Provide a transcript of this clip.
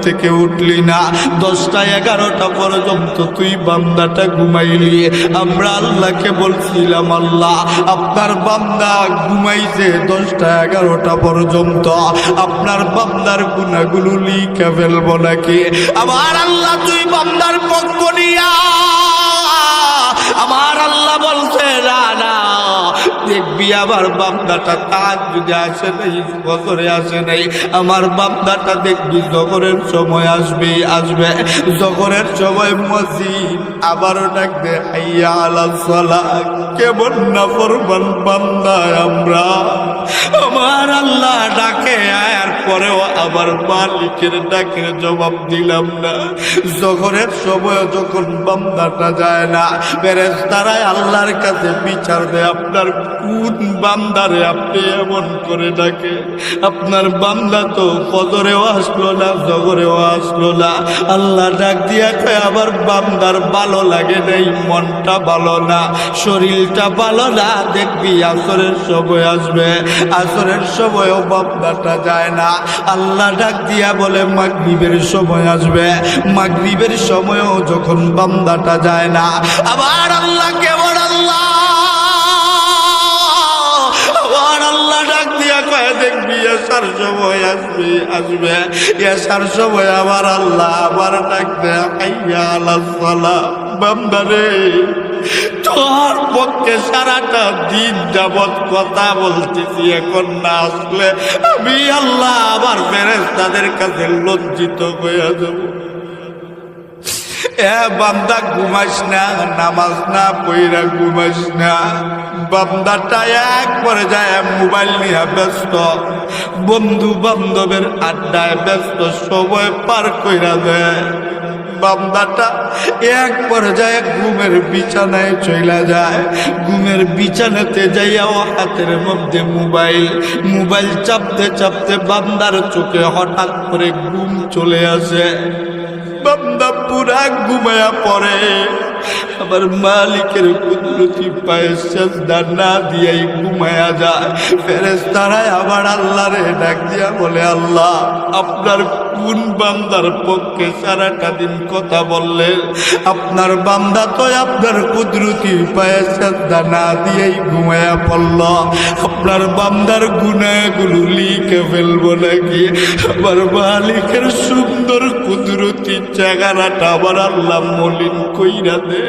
থেকে উঠলি না, 10টা 11টা পর্যন্ত তুই বান্দাটা ঘুমাইলি। আমরা আল্লাহকে বলছিলাম, আল্লাহ আপনার বান্দা ঘুমাইছে 10টা 11টা পর্যন্ত, আপনার বান্দার গুনাহগুলো লিখে ফেলবো নাকি? আমার আল্লাহ তুই বান্দার পক্ষ নিয়া আমার আল্লাহ বলছে না না, দেখবি আমার বান্দাটা তাহাজ্জুদে আসে নাই, ফজরে আসে নাই, আমার বান্দাটা দেখবি জোহরের সময় আসবে, জোহরের সময় মসজিদ আবারও ডাকবে হাইয়া আলাস সালাহ। কেমন নাফরমান বান্দা আমরা! আমার আল্লাহ ডাকে আর পরেও আবার মালিকের ডাকের জবাব দিলাম না। জোহরের সময় যখন বান্দাটা যায় না, ফেরেশতারা আল্লাহর কাছে বিচার দেয়, আপনার কোন বান্দারে আপনি এমন করে ডাকে? আপনার বান্দা তো ফজরেও আসলো না, জোহরেও আসলো না। আল্লাহ ডাক দিয়া কয়, আবার বান্দার ভালো লাগে নাই, মনটা ভালো না, শরীরটা ভালো না, দেখবি আসরের সময় আসবে, আসরের সময়ও বান্দাটা যায় না। আল্লাহ ডাক দিয়া বলে মাগরিবের সময় আসবে, মাগরিবের সময়ও যখন বান্দাটা যায় না, আবার আল্লাহ কেমন আল্লাহ ডাক দিয়া কয়, দেখবি এসার সময় আসবে, এসার সময় আবার আল্লাহ আবার ডাক দেয় হাইয়া আলাস সালাহ। বান্দারে, তোর পক্ষে সারাটা দিন যাবৎ কথা বলতেছি, এখন না আসলে আমি আল্লাহ আবার ফেরেশতাদের কাছে লজ্জিত হয়ে যাব। বান্দা ঘুমাস না, নামাজ না পইরা ঘুমাস না। বান্দাটা এক পরে যায় মোবাইল নিয়ে ব্যস্ত, বন্ধু বান্ধবের আড্ডায় ব্যস্ত, সময় পার কইরা দেয়। বান্দাটা এক পর্যায়ে ঘুমের বিছানায় চলে যায়, ঘুমের বিছানাতে যাইয়াও হাতের মধ্যে মোবাইল চাপতে চাপতে বান্দার চোখে হঠাৎ করে ঘুম চলে আসে। বান্দা পুরা ঘুমায়া পড়ে, আবার মালিকের কুদরতি পায়ে সেজদা না দিয়াই ঘুমায়া যায়। ফেরেশতারা আবার আল্লাহরে ডাক দিয়া বলে, আল্লাহ আপনার কোন বান্দার পক্ষে সারাটা দিন কথা বললেন? আপনার বান্দা তো আপনার কুদরতি পায়ে সেজদা না দিয়েই ঘুমায়া পড়ল, আপনার বান্দার গুনাহগুলো লিখে ফেলবো নাকি? আবার মালিকের সুন্দর কুদরতি চেহারাটা আবার আল্লাহ মলিন কইরা দে।